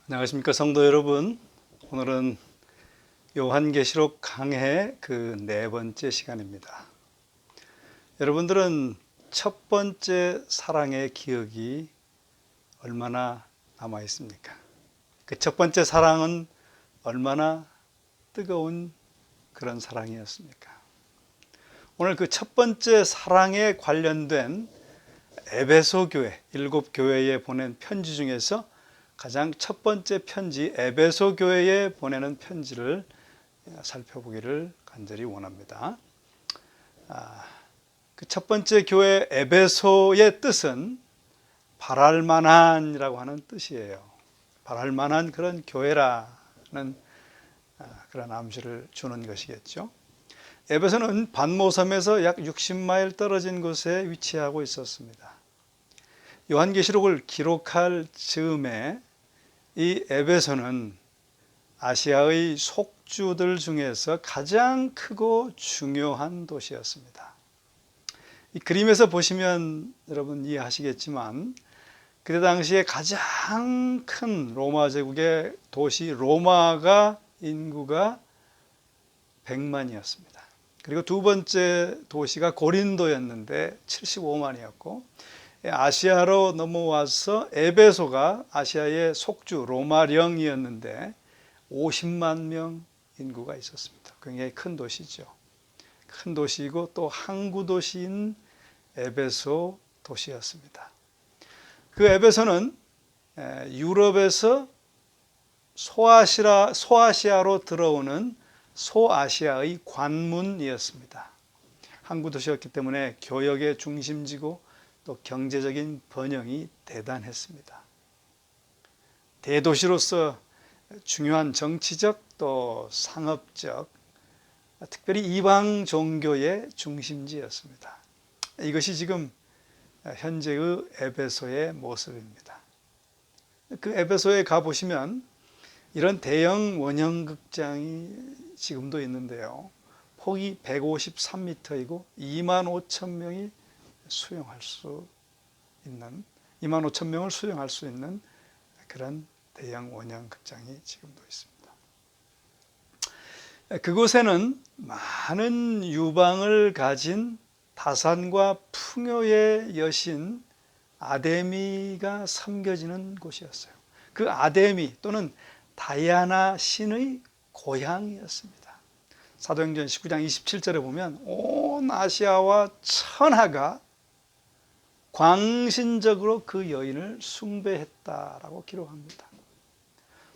안녕하십니까 성도 여러분. 오늘은 요한계시록 강해 그 네 번째 시간입니다. 여러분들은 첫 번째 사랑의 기억이 얼마나 남아 있습니까? 그 첫 번째 사랑은 얼마나 뜨거운 그런 사랑이었습니까? 오늘 그 첫 번째 사랑에 관련된 에베소 교회, 7교회에 보낸 편지 중에서 가장 첫 번째 편지, 에베소 교회에 보내는 편지를 살펴보기를 간절히 원합니다. 그 첫 번째 교회 에베소의 뜻은 바랄 만한이라고 하는 뜻이에요. 바랄 만한 그런 교회라는 그런 암시를 주는 것이겠죠. 에베소는 반모섬에서 약 60마일 떨어진 곳에 위치하고 있었습니다. 요한계시록을 기록할 즈음에 이 에베소는 아시아의 속주들 중에서 가장 크고 중요한 도시였습니다. 이 그림에서 보시면 여러분 이해하시겠지만 그때 당시에 가장 큰 로마 제국의 도시 로마가 인구가 100만이었습니다. 그리고 두 번째 도시가 고린도였는데 75만이었고 아시아로 넘어와서 에베소가 아시아의 속주 로마령이었는데 50만 명 인구가 있었습니다. 굉장히 큰 도시죠. 큰 도시이고 또 항구 도시인 에베소 도시였습니다. 그 에베소는 유럽에서 소아시아로 들어오는 소아시아의 관문이었습니다. 항구 도시였기 때문에 교역의 중심지고 또 경제적인 번영이 대단했습니다. 대도시로서 중요한 정치적 또 상업적, 특별히 이방 종교의 중심지였습니다. 이것이 지금 현재의 에베소의 모습입니다. 그 에베소에 가보시면 이런 대형 원형극장이 지금도 있는데요. 폭이 153m이고 2만 5천 명이 수용할 수 있는 2만 5천 명을 수용할 수 있는 그런 대형 원형 극장이 지금도 있습니다. 그곳에는 많은 유방을 가진 다산과 풍요의 여신 아데미가 섬겨지는 곳이었어요. 그 아데미 또는 다이아나 신의 고향이었습니다. 사도행전 19장 27절에 보면 온 아시아와 천하가 광신적으로 그 여인을 숭배했다라고 기록합니다.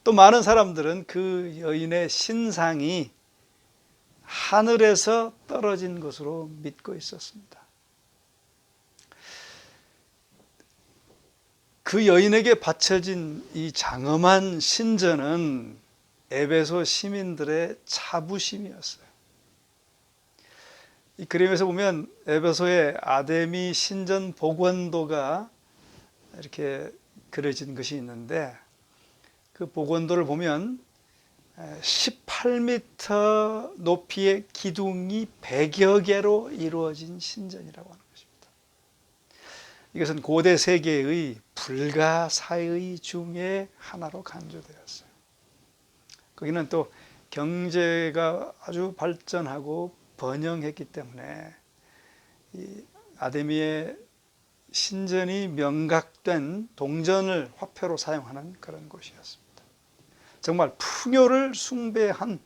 또 많은 사람들은 그 여인의 신상이 하늘에서 떨어진 것으로 믿고 있었습니다. 그 여인에게 바쳐진 이 장엄한 신전은 에베소 시민들의 자부심이었어요. 이 그림에서 보면 에베소의 아데미 신전 복원도가 이렇게 그려진 것이 있는데 그 복원도를 보면 18m 높이의 기둥이 100여 개로 이루어진 신전이라고 하는 것입니다. 이것은 고대 세계의 불가사의 중에 하나로 간주되었어요. 거기는 또 경제가 아주 발전하고 번영했기 때문에 이 아데미의 신전이 명각된 동전을 화폐로 사용하는 그런 곳이었습니다. 정말 풍요를 숭배한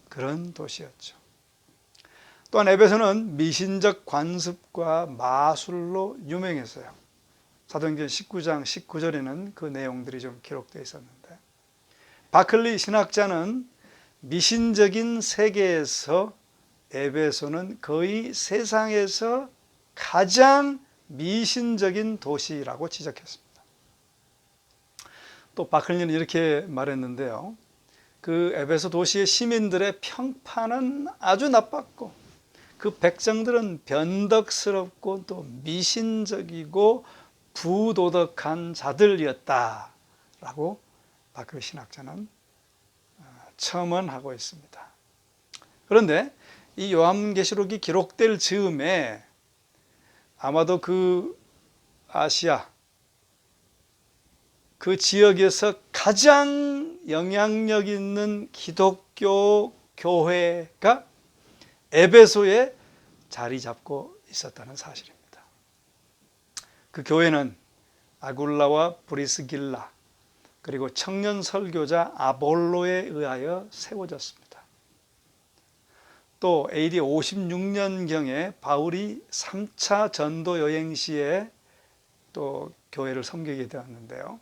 그런 도시였죠. 또한 에베소는 미신적 관습과 마술로 유명했어요. 사도행전 19장 19절에는 그 내용들이 좀 기록되어 있었는데 바클리 신학자는 미신적인 세계에서 에베소는 거의 세상에서 가장 미신적인 도시라고 지적했습니다. 또 바클리는 이렇게 말했는데요. 그 에베소 도시의 시민들의 평판은 아주 나빴고 그 백성들은 변덕스럽고 또 미신적이고 부도덕한 자들이었다라고 바클리 신학자는 첨언하고 있습니다. 그런데 이 요한계시록이 기록될 즈음에 아마도 그 아시아 그 지역에서 가장 영향력 있는 기독교 교회가 에베소에 자리 잡고 있었다는 사실입니다. 그 교회는 아굴라와 브리스길라 그리고 청년 설교자 아볼로에 의하여 세워졌습니다. 또 AD 56년경에 바울이 3차 전도 여행 시에 또 교회를 섬기게 되었는데요.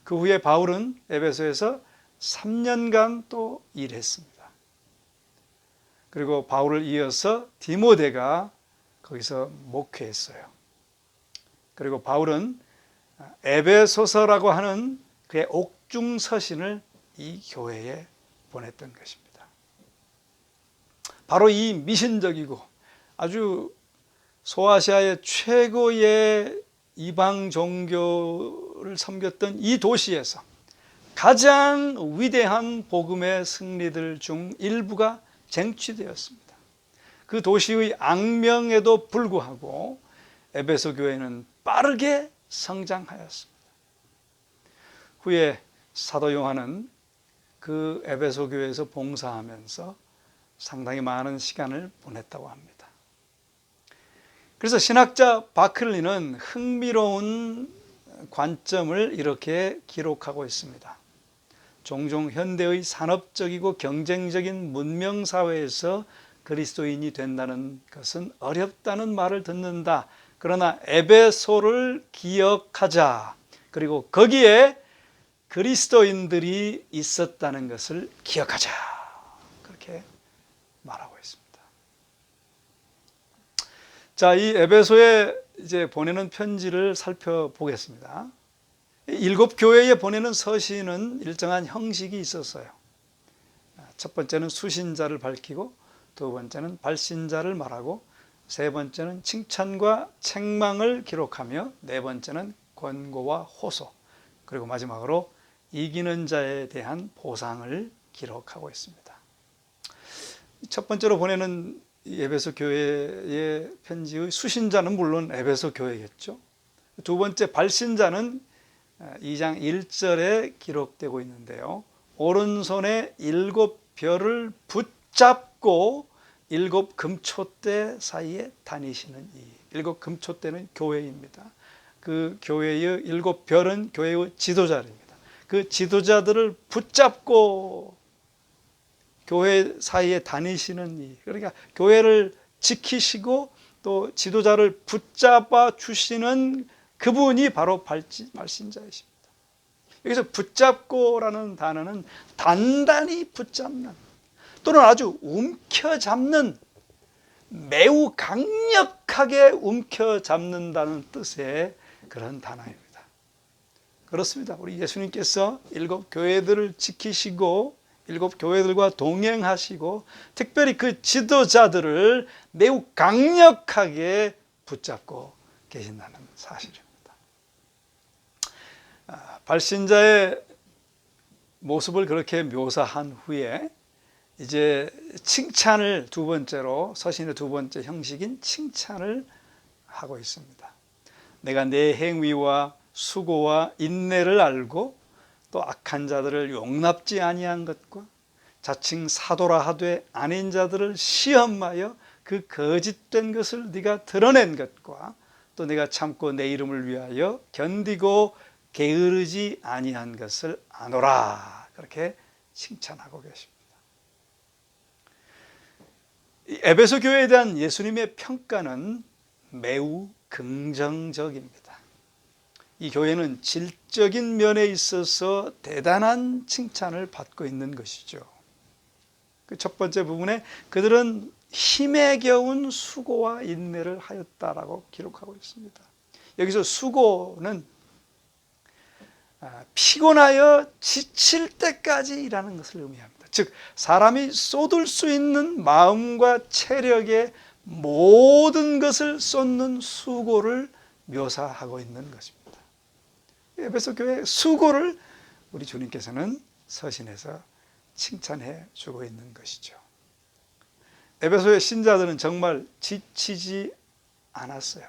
그 후에 바울은 에베소에서 3년간 또 일했습니다. 그리고 바울을 이어서 디모데가 거기서 목회했어요. 그리고 바울은 에베소서라고 하는 그의 옥중서신을 이 교회에 보냈던 것입니다. 바로 이 미신적이고 아주 소아시아의 최고의 이방 종교를 섬겼던 이 도시에서 가장 위대한 복음의 승리들 중 일부가 쟁취되었습니다. 그 도시의 악명에도 불구하고 에베소 교회는 빠르게 성장하였습니다. 후에 사도 요한은 그 에베소 교회에서 봉사하면서 상당히 많은 시간을 보냈다고 합니다. 그래서 신학자 바클리는 흥미로운 관점을 이렇게 기록하고 있습니다. 종종 현대의 산업적이고 경쟁적인 문명사회에서 그리스도인이 된다는 것은 어렵다는 말을 듣는다. 그러나 에베소를 기억하자. 그리고 거기에 그리스도인들이 있었다는 것을 기억하자. 그렇게 말하고 있습니다. 자, 이 에베소에 이제 보내는 편지를 살펴보겠습니다. 7교회에 보내는 서신은 일정한 형식이 있었어요. 첫 번째는 수신자를 밝히고, 두 번째는 발신자를 말하고, 세 번째는 칭찬과 책망을 기록하며, 네 번째는 권고와 호소, 그리고 마지막으로 이기는 자에 대한 보상을 기록하고 있습니다. 첫 번째로 보내는 에베소 교회의 편지의 수신자는 물론 에베소 교회겠죠. 두 번째 발신자는 2장 1절에 기록되고 있는데요. 오른손에 7별을 붙잡고 7금초대 사이에 다니시는 이 7금초대는 교회입니다. 그 교회의 7별은 교회의 지도자입니다. 그 지도자들을 붙잡고 교회 사이에 다니시는 이, 그러니까 교회를 지키시고 또 지도자를 붙잡아 주시는 그분이 바로 발신자이십니다. 여기서 붙잡고라는 단어는 단단히 붙잡는 또는 아주 움켜잡는, 매우 강력하게 움켜잡는다는 뜻의 그런 단어입니다. 그렇습니다. 우리 예수님께서 7교회들을 지키시고 7교회들과 동행하시고 특별히 그 지도자들을 매우 강력하게 붙잡고 계신다는 사실입니다. 발신자의 모습을 그렇게 묘사한 후에 이제 칭찬을 두 번째로, 서신의 두 번째 형식인 칭찬을 하고 있습니다. 내가 내 행위와 수고와 인내를 알고 또 악한 자들을 용납지 아니한 것과 자칭 사도라 하되 아닌 자들을 시험하여 그 거짓된 것을 네가 드러낸 것과 또 내가 참고 내 이름을 위하여 견디고 게으르지 아니한 것을 아노라. 그렇게 칭찬하고 계십니다. 에베소 교회에 대한 예수님의 평가는 매우 긍정적입니다. 이 교회는 질적인 면에 있어서 대단한 칭찬을 받고 있는 것이죠. 그 첫 번째 부분에 그들은 힘에 겨운 수고와 인내를 하였다라고 기록하고 있습니다. 여기서 수고는 피곤하여 지칠 때까지 일하는 것을 의미합니다. 즉 사람이 쏟을 수 있는 마음과 체력의 모든 것을 쏟는 수고를 묘사하고 있는 것입니다. 에베소 교회의 수고를 우리 주님께서는 서신에서 칭찬해 주고 있는 것이죠. 에베소의 신자들은 정말 지치지 않았어요.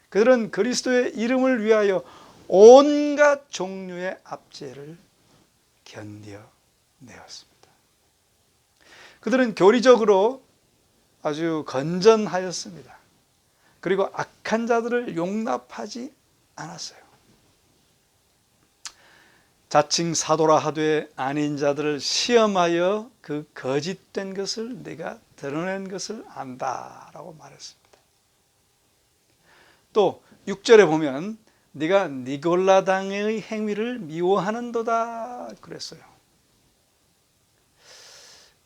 그들은 그리스도의 이름을 위하여 온갖 종류의 압제를 견뎌내었습니다. 그들은 교리적으로 아주 건전하였습니다. 그리고 악한 자들을 용납하지 않았어요. 자칭 사도라 하되 아닌 자들을 시험하여 그 거짓된 것을 네가 드러낸 것을 안다라고 말했습니다. 또 6절에 보면 네가 니골라당의 행위를 미워하는도다 그랬어요.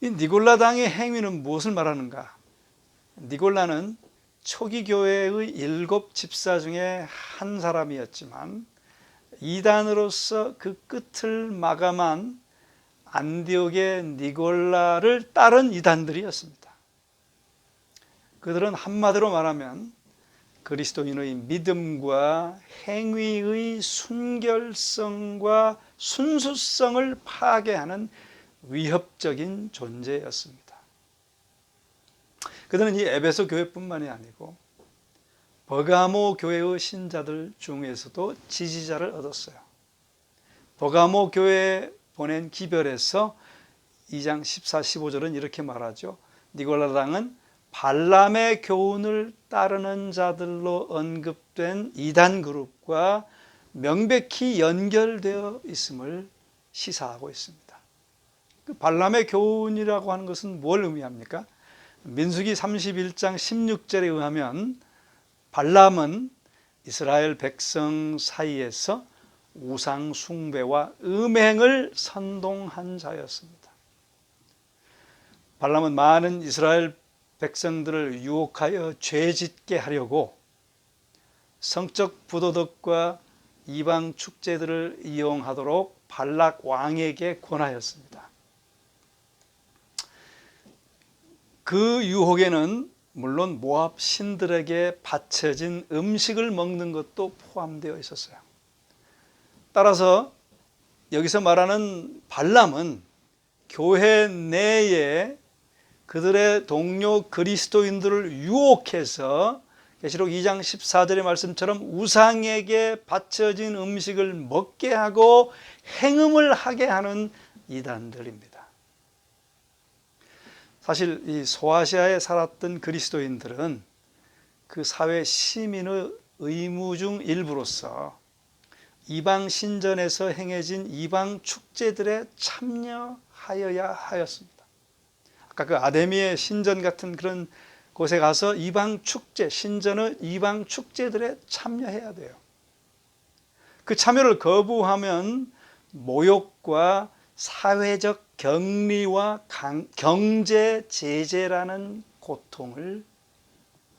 이 니골라당의 행위는 무엇을 말하는가? 니골라는 초기 교회의 7 집사 중에 한 사람이었지만 이단으로서 그 끝을 마감한 안디옥의 니골라를 따른 이단들이었습니다. 그들은 한마디로 말하면 그리스도인의 믿음과 행위의 순결성과 순수성을 파괴하는 위협적인 존재였습니다. 그들은 이 에베소 교회뿐만이 아니고 버가모 교회의 신자들 중에서도 지지자를 얻었어요. 버가모 교회에 보낸 기별에서 2장 14, 15절은 이렇게 말하죠. 니골라당은 발람의 교훈을 따르는 자들로 언급된 이단 그룹과 명백히 연결되어 있음을 시사하고 있습니다. 그 발람의 교훈이라고 하는 것은 뭘 의미합니까? 민수기 31장 16절에 의하면 발람은 이스라엘 백성 사이에서 우상 숭배와 음행을 선동한 자였습니다. 발람은 많은 이스라엘 백성들을 유혹하여 죄짓게 하려고 성적 부도덕과 이방 축제들을 이용하도록 발락 왕에게 권하였습니다. 그 유혹에는 물론 모압 신들에게 바쳐진 음식을 먹는 것도 포함되어 있었어요. 따라서 여기서 말하는 발람은 교회 내에 그들의 동료 그리스도인들을 유혹해서 계시록 2장 14절의 말씀처럼 우상에게 바쳐진 음식을 먹게 하고 행음을 하게 하는 이단들입니다. 사실 이 소아시아에 살았던 그리스도인들은 그 사회 시민의 의무 중 일부로서 이방 신전에서 행해진 이방 축제들에 참여하여야 하였습니다. 아까 그 아데미의 신전 같은 그런 곳에 가서 이방 축제, 신전의 이방 축제들에 참여해야 돼요. 그 참여를 거부하면 모욕과 사회적 격리와 경제 제재라는 고통을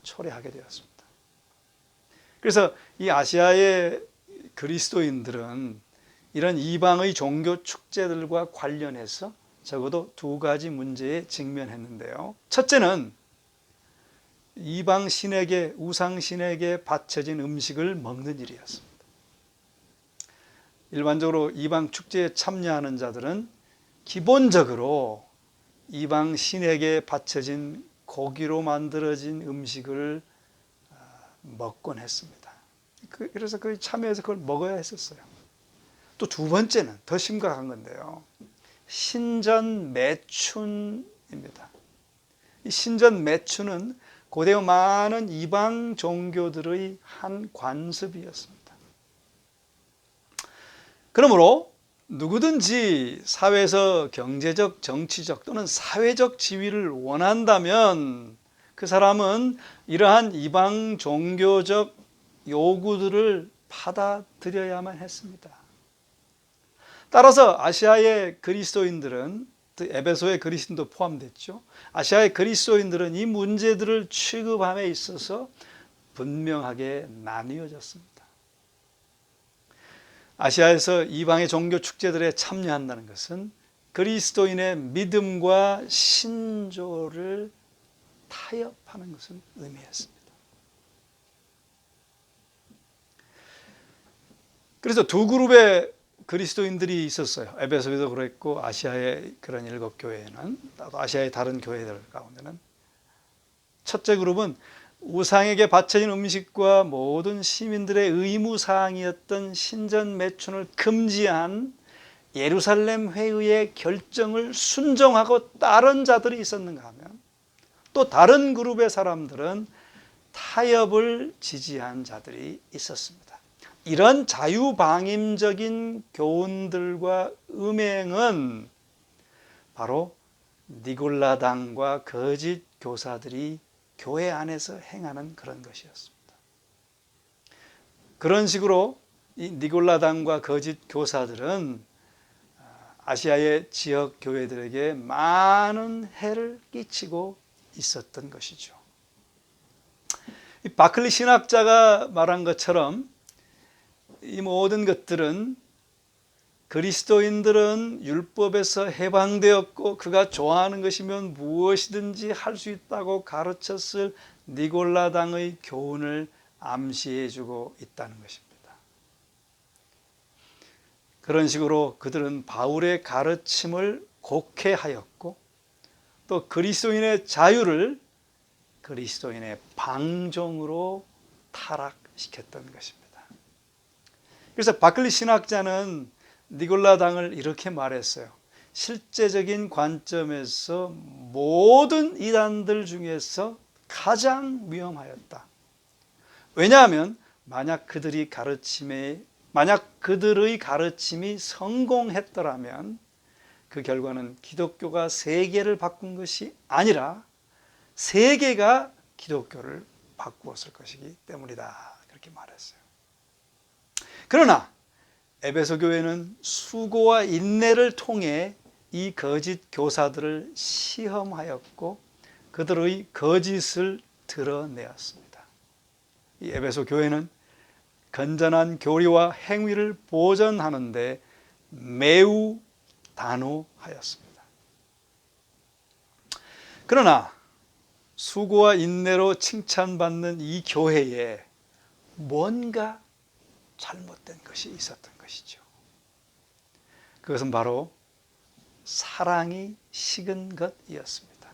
초래하게 되었습니다. 그래서 이 아시아의 그리스도인들은 이런 이방의 종교 축제들과 관련해서 적어도 2가지 문제에 직면했는데요. 첫째는 이방 신에게, 우상 신에게 바쳐진 음식을 먹는 일이었습니다. 일반적으로 이방 축제에 참여하는 자들은 기본적으로 이방 신에게 바쳐진 고기로 만들어진 음식을 먹곤 했습니다. 그래서 그 참여해서 그걸 먹어야 했었어요. 또 2번째는 더 심각한 건데요. 신전 매춘입니다. 이 신전 매춘은 고대의 많은 이방 종교들의 한 관습이었습니다. 그러므로 누구든지 사회에서 경제적, 정치적 또는 사회적 지위를 원한다면 그 사람은 이러한 이방 종교적 요구들을 받아들여야만 했습니다. 따라서 아시아의 그리스도인들은, 에베소의 그리스도인도 포함됐죠. 아시아의 그리스도인들은 이 문제들을 취급함에 있어서 분명하게 나뉘어졌습니다. 아시아에서 이방의 종교 축제들에 참여한다는 것은 그리스도인의 믿음과 신조를 타협하는 것을 의미했습니다. 그래서 2 그룹의 그리스도인들이 있었어요. 에베소에도 그랬고 아시아의 그런 7 교회에는, 아시아의 다른 교회들 가운데는. 첫째 그룹은 우상에게 바쳐진 음식과 모든 시민들의 의무사항이었던 신전 매춘을 금지한 예루살렘 회의의 결정을 순종하고 따른 자들이 있었는가 하면, 또 다른 그룹의 사람들은 타협을 지지한 자들이 있었습니다. 이런 자유방임적인 교훈들과 음행은 바로 니골라당과 거짓 교사들이 교회 안에서 행하는 그런 것이었습니다. 그런 식으로 이 니골라당과 거짓 교사들은 아시아의 지역 교회들에게 많은 해를 끼치고 있었던 것이죠. 이 바클리 신학자가 말한 것처럼 이 모든 것들은 그리스도인들은 율법에서 해방되었고 그가 좋아하는 것이면 무엇이든지 할 수 있다고 가르쳤을 니골라당의 교훈을 암시해주고 있다는 것입니다. 그런 식으로 그들은 바울의 가르침을 곡해하였고, 또 그리스도인의 자유를 그리스도인의 방종으로 타락시켰던 것입니다. 그래서 바클리 신학자는 니골라당을 이렇게 말했어요. 실제적인 관점에서 모든 이단들 중에서 가장 위험하였다. 왜냐하면 만약 그들의 가르침이 성공했더라면 그 결과는 기독교가 세계를 바꾼 것이 아니라 세계가 기독교를 바꾸었을 것이기 때문이다. 그렇게 말했어요. 그러나 에베소 교회는 수고와 인내를 통해 이 거짓 교사들을 시험하였고 그들의 거짓을 드러내었습니다. 이 에베소 교회는 건전한 교리와 행위를 보존하는 데 매우 단호하였습니다. 그러나 수고와 인내로 칭찬받는 이 교회에 뭔가 잘못된 것이 있었던 것이죠. 그것은 바로 사랑이 식은 것이었습니다.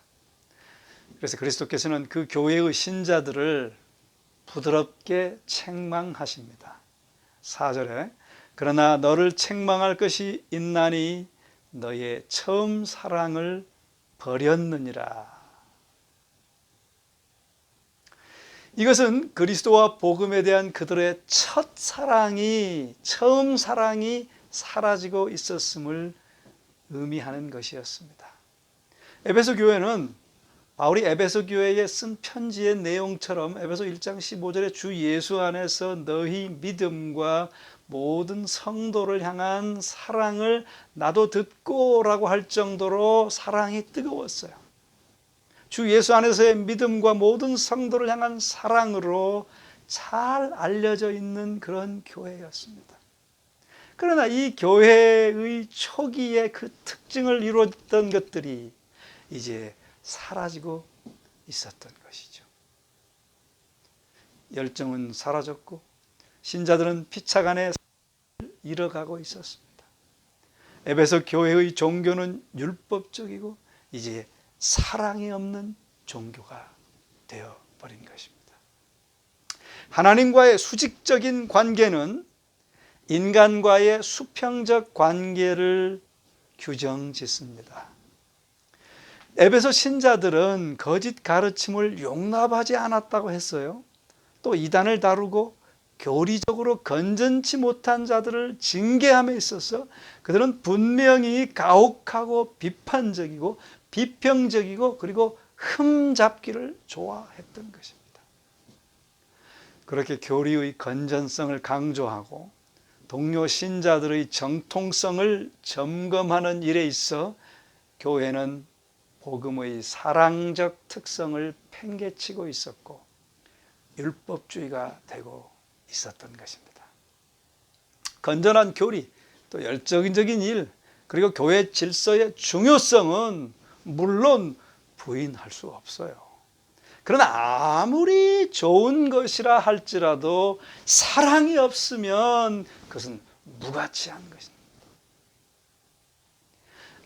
그래서 그리스도께서는 그 교회의 신자들을 부드럽게 책망하십니다. 4절에 그러나 너를 책망할 것이 있나니 너의 처음 사랑을 버렸느니라. 이것은 그리스도와 복음에 대한 그들의 처음 사랑이 사라지고 있었음을 의미하는 것이었습니다. 에베소 교회는 바울이 에베소 교회에 쓴 편지의 내용처럼 에베소 1장 15절에 주 예수 안에서 너희 믿음과 모든 성도를 향한 사랑을 나도 듣고라고 할 정도로 사랑이 뜨거웠어요. 주 예수 안에서의 믿음과 모든 성도를 향한 사랑으로 잘 알려져 있는 그런 교회였습니다. 그러나 이 교회의 초기에 그 특징을 이루었던 것들이 이제 사라지고 있었던 것이죠. 열정은 사라졌고 신자들은 피차간에 잃어가고 있었습니다. 에베소 교회의 종교는 율법적이고 이제 사랑이 없는 종교가 되어버린 것입니다. 하나님과의 수직적인 관계는 인간과의 수평적 관계를 규정짓습니다. 에베소 신자들은 거짓 가르침을 용납하지 않았다고 했어요. 또 이단을 다루고 교리적으로 건전치 못한 자들을 징계함에 있어서 그들은 분명히 가혹하고 비판적이고 비평적이고 그리고 흠잡기를 좋아했던 것입니다. 그렇게 교리의 건전성을 강조하고 동료 신자들의 정통성을 점검하는 일에 있어 교회는 복음의 사랑적 특성을 팽개치고 있었고 율법주의가 되고 있었던 것입니다. 건전한 교리, 또 열정적인 일, 그리고 교회 질서의 중요성은 물론 부인할 수 없어요. 그러나 아무리 좋은 것이라 할지라도 사랑이 없으면 그것은 무가치한 것입니다.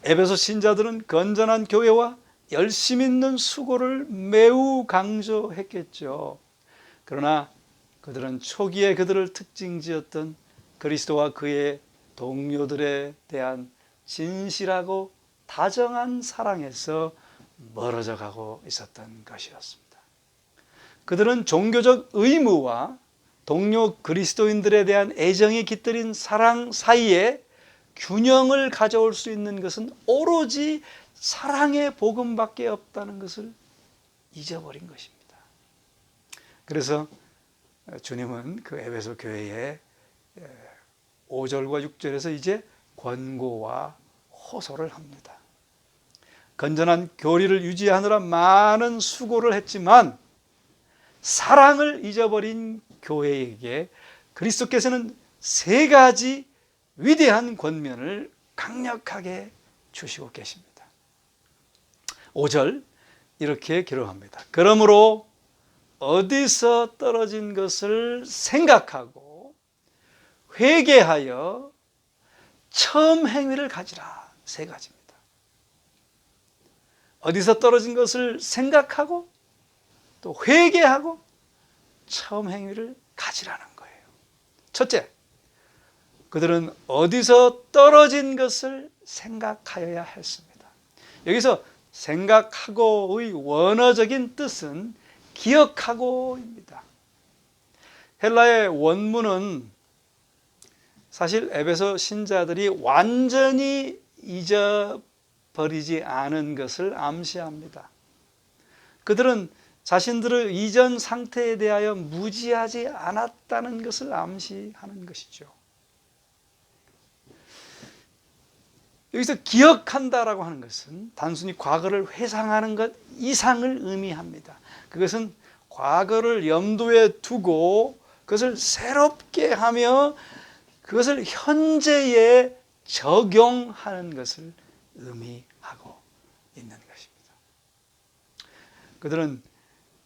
에베소 신자들은 건전한 교회와 열심 있는 수고를 매우 강조했겠죠. 그러나 그들은 초기에 그들을 특징지었던 그리스도와 그의 동료들에 대한 진실하고 다정한 사랑에서 멀어져 가고 있었던 것이었습니다. 그들은 종교적 의무와 동료 그리스도인들에 대한 애정이 깃들인 사랑 사이에 균형을 가져올 수 있는 것은 오로지 사랑의 복음밖에 없다는 것을 잊어버린 것입니다. 그래서 주님은 그 에베소 교회에 5절과 6절에서 이제 권고와 호소를 합니다. 건전한 교리를 유지하느라 많은 수고를 했지만 사랑을 잊어버린 교회에게 그리스도께서는 3가지 위대한 권면을 강력하게 주시고 계십니다. 5절 이렇게 기록합니다. 그러므로 어디서 떨어진 것을 생각하고 회개하여 처음 행위를 가지라. 3가지입니다. 어디서 떨어진 것을 생각하고 또 회개하고 처음 행위를 가지라는 거예요. 첫째, 그들은 어디서 떨어진 것을 생각하여야 했습니다. 여기서 생각하고의 원어적인 뜻은 기억하고입니다. 헬라의 원문은 사실 에베소 신자들이 완전히 잊어버리지 않은 것을 암시합니다. 그들은 자신들의 이전 상태에 대하여 무지하지 않았다는 것을 암시하는 것이죠. 여기서 기억한다라고 하는 것은 단순히 과거를 회상하는 것 이상을 의미합니다. 그것은 과거를 염두에 두고 그것을 새롭게 하며 그것을 현재에 적용하는 것을 의미하고 있는 것입니다. 그들은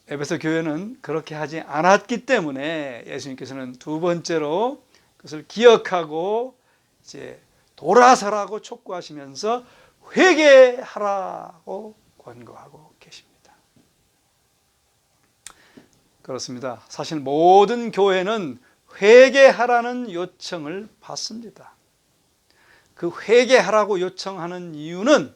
에베소 교회는 그렇게 하지 않았기 때문에 예수님께서는 2번째로 그것을 기억하고 이제 돌아서라고 촉구하시면서 회개하라고 권고하고 계십니다. 그렇습니다. 사실 모든 교회는 회개하라는 요청을 받습니다. 그 회개하라고 요청하는 이유는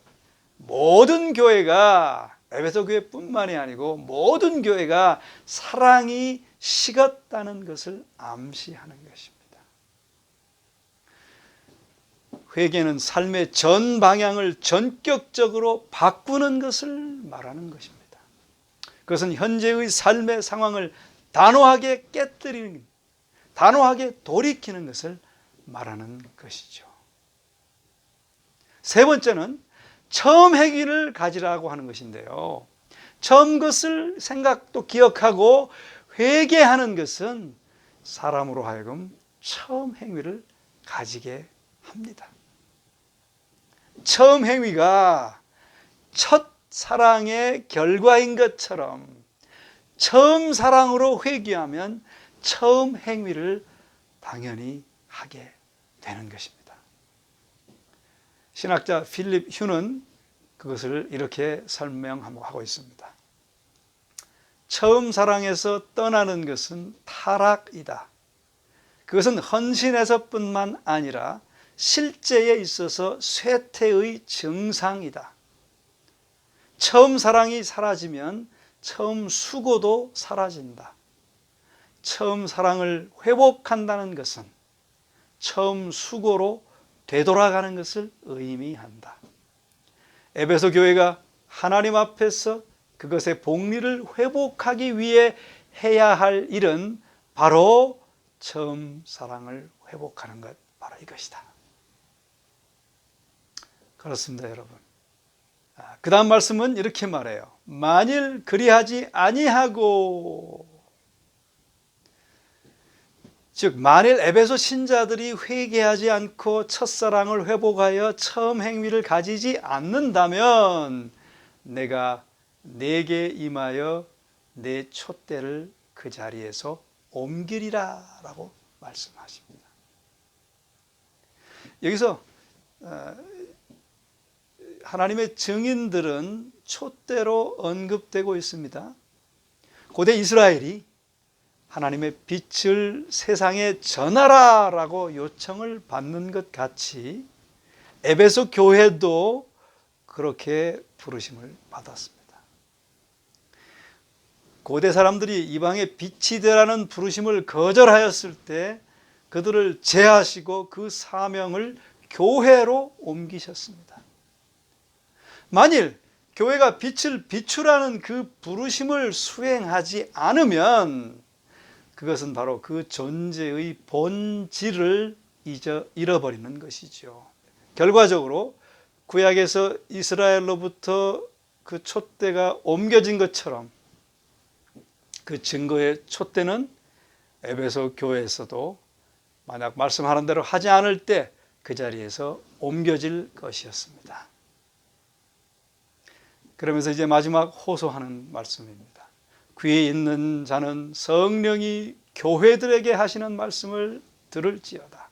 모든 교회가 에베소 교회뿐만이 아니고 모든 교회가 사랑이 식었다는 것을 암시하는 것입니다. 회개는 삶의 전 방향을 전격적으로 바꾸는 것을 말하는 것입니다. 그것은 현재의 삶의 상황을 단호하게 깨뜨리는, 단호하게 돌이키는 것을 말하는 것이죠. 3번째는 처음 행위를 가지라고 하는 것인데요. 처음 것을 생각도 기억하고 회개하는 것은 사람으로 하여금 처음 행위를 가지게 합니다. 처음 행위가 첫 사랑의 결과인 것처럼 처음 사랑으로 회귀하면 처음 행위를 당연히 하게 되는 것입니다. 신학자 필립 휴는 그것을 이렇게 설명하고 있습니다. 처음 사랑에서 떠나는 것은 타락이다. 그것은 헌신에서뿐만 아니라 실제에 있어서 쇠퇴의 증상이다. 처음 사랑이 사라지면 처음 수고도 사라진다. 처음 사랑을 회복한다는 것은 처음 수고로 되돌아가는 것을 의미한다. 에베소 교회가 하나님 앞에서 그것의 복리를 회복하기 위해 해야 할 일은 바로 처음 사랑을 회복하는 것, 바로 이것이다. 그렇습니다, 여러분. 그 다음 말씀은 이렇게 말해요. 만일 그리하지 아니하고, 즉 만일 에베소 신자들이 회개하지 않고 첫사랑을 회복하여 처음 행위를 가지지 않는다면 내가 내게 임하여 내 촛대를 그 자리에서 옮기리라 라고 말씀하십니다. 여기서 하나님의 증인들은 촛대로 언급되고 있습니다. 고대 이스라엘이 하나님의 빛을 세상에 전하라라고 요청을 받는 것 같이 에베소 교회도 그렇게 부르심을 받았습니다. 고대 사람들이 이방의 빛이 되라는 부르심을 거절하였을 때 그들을 제하시고 그 사명을 교회로 옮기셨습니다. 만일 교회가 빛을 비추라는 그 부르심을 수행하지 않으면 그것은 바로 그 존재의 본질을 잃어버리는 것이죠. 결과적으로 구약에서 이스라엘로부터 그 촛대가 옮겨진 것처럼 그 증거의 촛대는 에베소 교회에서도 만약 말씀하는 대로 하지 않을 때 그 자리에서 옮겨질 것이었습니다. 그러면서 이제 마지막 호소하는 말씀입니다. 귀에 있는 자는 성령이 교회들에게 하시는 말씀을 들을지어다.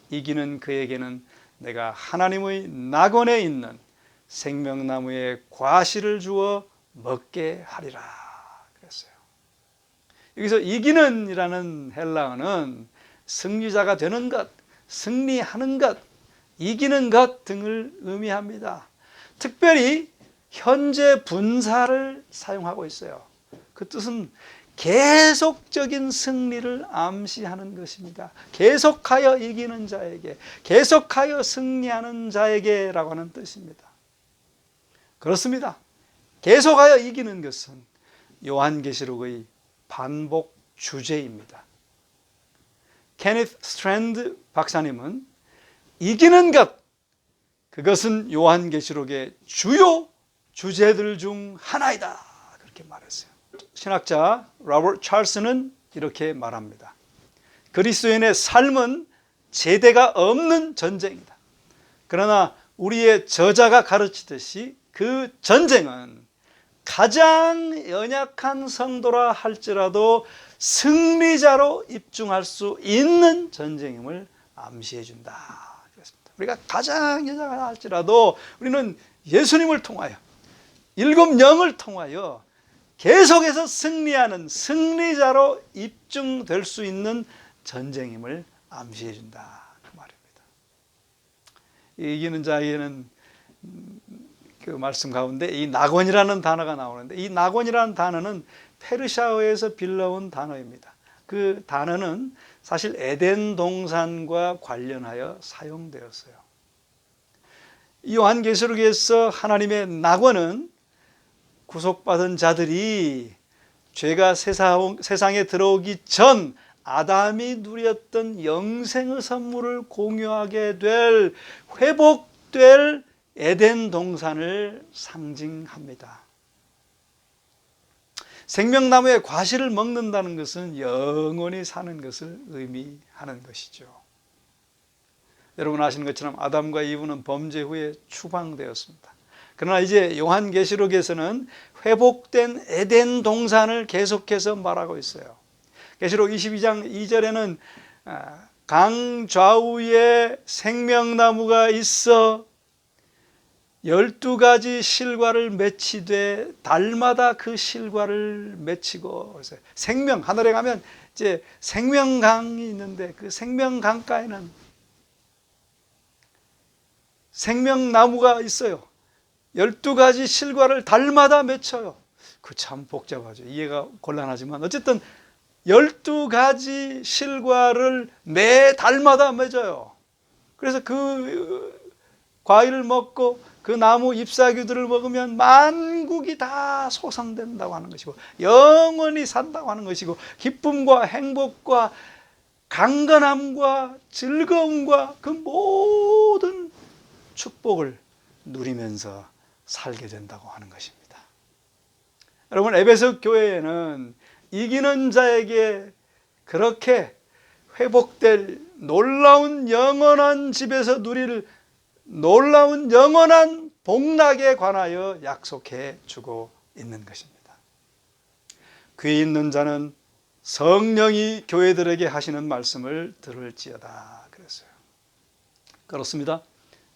이기는 그에게는 내가 하나님의 낙원에 있는 생명나무의 과실을 주어 먹게 하리라 그랬어요. 여기서 이기는 이라는 헬라어는 승리자가 되는 것, 승리하는 것, 이기는 것 등을 의미합니다. 특별히 현재 분사를 사용하고 있어요. 그 뜻은 계속적인 승리를 암시하는 것입니다. 계속하여 이기는 자에게, 계속하여 승리하는 자에게라고 하는 뜻입니다. 그렇습니다. 계속하여 이기는 것은 요한계시록의 반복 주제입니다. 케니스 스트랜드 박사님은 이기는 것, 그것은 요한계시록의 주요 주제들 중 하나이다 그렇게 말했어요. 신학자 로버트 찰스는 이렇게 말합니다. 그리스도인의 삶은 제대가 없는 전쟁이다. 그러나 우리의 저자가 가르치듯이 그 전쟁은 가장 연약한 성도라 할지라도 승리자로 입증할 수 있는 전쟁임을 암시해 준다. 그렇습니다. 우리가 가장 연약하다 할지라도 우리는 예수님을 통하여, 일곱 영을 통하여 계속해서 승리하는 승리자로 입증될 수 있는 전쟁임을 암시해 준다 그 말입니다. 이기는 자에게는 그 말씀 가운데 이 낙원이라는 단어가 나오는데, 이 낙원이라는 단어는 페르시아어에서 빌려온 단어입니다. 그 단어는 사실 에덴 동산과 관련하여 사용되었어요. 요한계시록에서 하나님의 낙원은 구속받은 자들이 죄가 세상에 들어오기 전 아담이 누렸던 영생의 선물을 공유하게 될, 회복될 에덴 동산을 상징합니다. 생명나무의 과실을 먹는다는 것은 영원히 사는 것을 의미하는 것이죠. 여러분 아시는 것처럼 아담과 이브는 범죄 후에 추방되었습니다. 그러나 이제 요한계시록에서는 회복된 에덴 동산을 계속해서 말하고 있어요. 계시록 22장 2절에는 강 좌우에 생명나무가 있어 12가지 실과를 맺히되 달마다 그 실과를 맺히고, 생명, 하늘에 가면 이제 생명강이 있는데 그 생명강가에는 생명나무가 있어요. 12가지 실과를 달마다 맺혀요. 그 참 복잡하죠. 이해가 곤란하지만 어쨌든 12가지 실과를 매 달마다 맺어요. 그래서 그 과일을 먹고 그 나무 잎사귀들을 먹으면 만국이 다 소성된다고 하는 것이고 영원히 산다고 하는 것이고 기쁨과 행복과 강건함과 즐거움과 그 모든 축복을 누리면서 살게 된다고 하는 것입니다. 여러분, 에베소 교회에는 이기는 자에게 그렇게 회복될 놀라운 영원한 집에서 누릴 놀라운 영원한 복락에 관하여 약속해 주고 있는 것입니다. 귀 있는 자는 성령이 교회들에게 하시는 말씀을 들을지어다 그랬어요. 그렇습니다.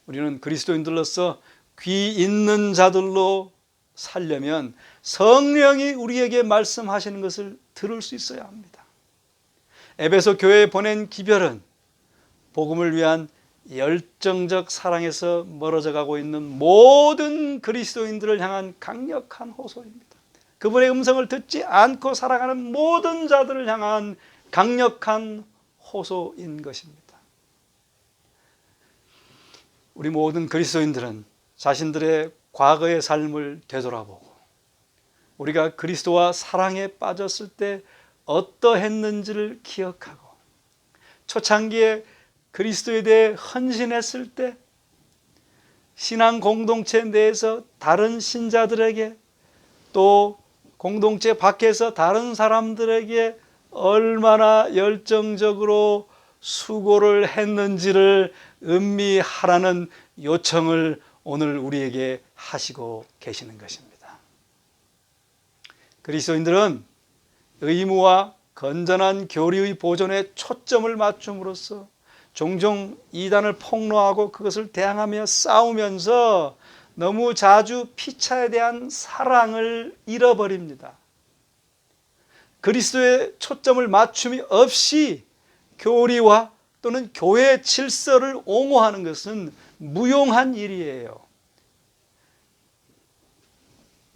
우리는 그리스도인들로서 귀 있는 자들로 살려면 성령이 우리에게 말씀하시는 것을 들을 수 있어야 합니다. 에베소 교회에 보낸 기별은 복음을 위한 열정적 사랑에서 멀어져 가고 있는 모든 그리스도인들을 향한 강력한 호소입니다. 그분의 음성을 듣지 않고 살아가는 모든 자들을 향한 강력한 호소인 것입니다. 우리 모든 그리스도인들은 자신들의 과거의 삶을 되돌아보고 우리가 그리스도와 사랑에 빠졌을 때 어떠했는지를 기억하고 초창기에 그리스도에 대해 헌신했을 때 신앙 공동체 내에서 다른 신자들에게 또 공동체 밖에서 다른 사람들에게 얼마나 열정적으로 수고를 했는지를 음미하라는 요청을 오늘 우리에게 하시고 계시는 것입니다. 그리스도인들은 의무와 건전한 교리의 보존에 초점을 맞춤으로써 종종 이단을 폭로하고 그것을 대항하며 싸우면서 너무 자주 피차에 대한 사랑을 잃어버립니다. 그리스도의 초점을 맞춤이 없이 교리와 또는 교회 질서를 옹호하는 것은 무용한 일이에요.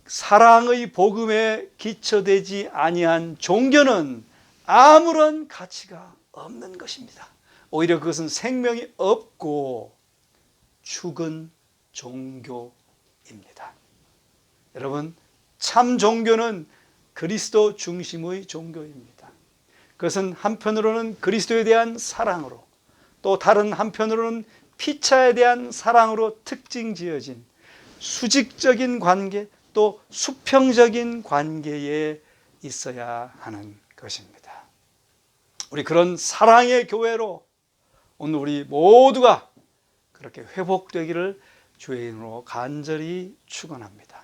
사랑의 복음에 기초되지 아니한 종교는 아무런 가치가 없는 것입니다. 오히려 그것은 생명이 없고 죽은 종교입니다. 여러분, 참 종교는 그리스도 중심의 종교입니다. 그것은 한편으로는 그리스도에 대한 사랑으로 또 다른 한편으로는 피차에 대한 사랑으로 특징 지어진 수직적인 관계 또 수평적인 관계에 있어야 하는 것입니다. 우리 그런 사랑의 교회로 오늘 우리 모두가 그렇게 회복되기를 주의 이름으로 간절히 축원합니다.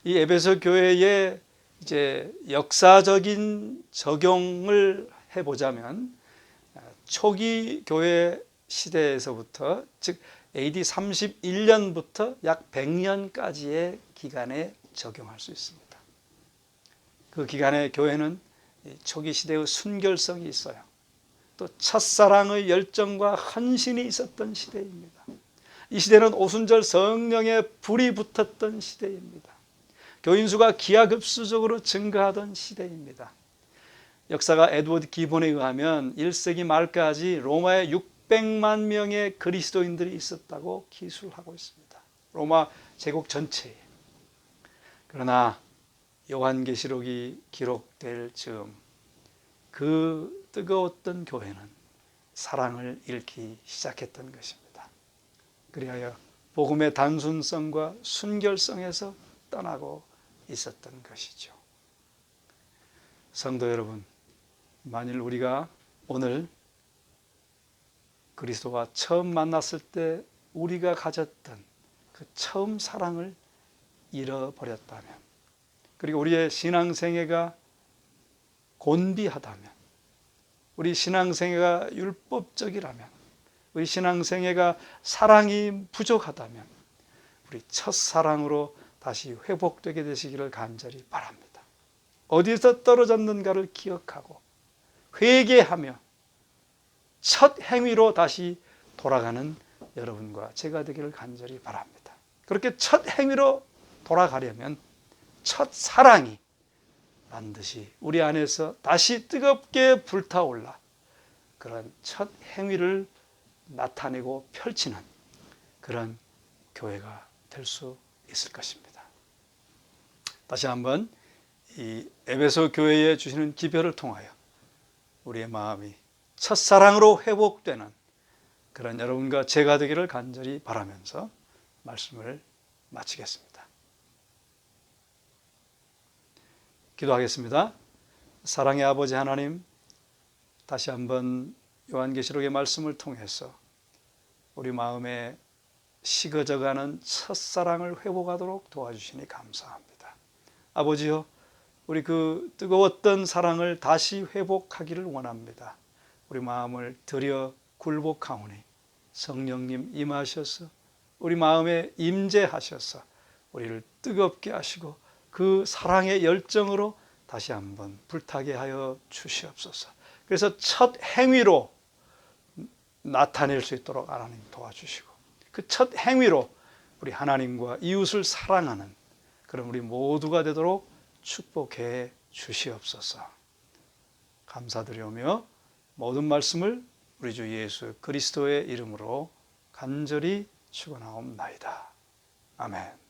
이 에베소 교회의 이제 역사적인 적용을 해보자면 초기 교회 시대에서부터 즉 AD 31년부터 약 100년까지의 기간에 적용할 수 있습니다. 그 기간에 교회는 초기 시대의 순결성이 있어요. 또 첫사랑의 열정과 헌신이 있었던 시대입니다. 이 시대는 오순절 성령의 불이 붙었던 시대입니다. 교인 수가 기하급수적으로 증가하던 시대입니다. 역사가 에드워드 기본에 의하면 1세기 말까지 로마에 600만 명의 그리스도인들이 있었다고 기술하고 있습니다. 로마 제국 전체에. 그러나 요한계시록이 기록될 즈음 그 뜨거웠던 교회는 사랑을 잃기 시작했던 것입니다. 그리하여 복음의 단순성과 순결성에서 떠나고 있었던 것이죠. 성도 여러분, 만일 우리가 오늘 그리스도와 처음 만났을 때 우리가 가졌던 그 처음 사랑을 잃어버렸다면, 그리고 우리의 신앙생애가 곤비하다면, 우리 신앙생애가 율법적이라면, 우리 신앙생애가 사랑이 부족하다면 우리 첫사랑으로 다시 회복되게 되시기를 간절히 바랍니다. 어디서 떨어졌는가를 기억하고 회개하며 첫 행위로 다시 돌아가는 여러분과 제가 되기를 간절히 바랍니다. 그렇게 첫 행위로 돌아가려면 첫 사랑이 반드시 우리 안에서 다시 뜨겁게 불타올라 그런 첫 행위를 나타내고 펼치는 그런 교회가 될 수 있을 것입니다. 다시 한번 이 에베소 교회에 주시는 기별을 통하여 우리의 마음이 첫사랑으로 회복되는 그런 여러분과 제가 되기를 간절히 바라면서 말씀을 마치겠습니다. 기도하겠습니다. 사랑의 아버지 하나님, 다시 한번 요한계시록의 말씀을 통해서 우리 마음에 식어져가는 첫사랑을 회복하도록 도와주시니 감사합니다. 아버지여, 우리 그 뜨거웠던 사랑을 다시 회복하기를 원합니다. 우리 마음을 들여 굴복하오니 성령님 임하셔서 우리 마음에 임재하셔서 우리를 뜨겁게 하시고 그 사랑의 열정으로 다시 한번 불타게 하여 주시옵소서. 그래서 첫 행위로 나타낼 수 있도록 하나님 도와주시고 그 첫 행위로 우리 하나님과 이웃을 사랑하는 그런 우리 모두가 되도록 축복해 주시옵소서. 감사드리오며 모든 말씀을 우리 주 예수 그리스도의 이름으로 간절히 축원하옵나이다. 아멘.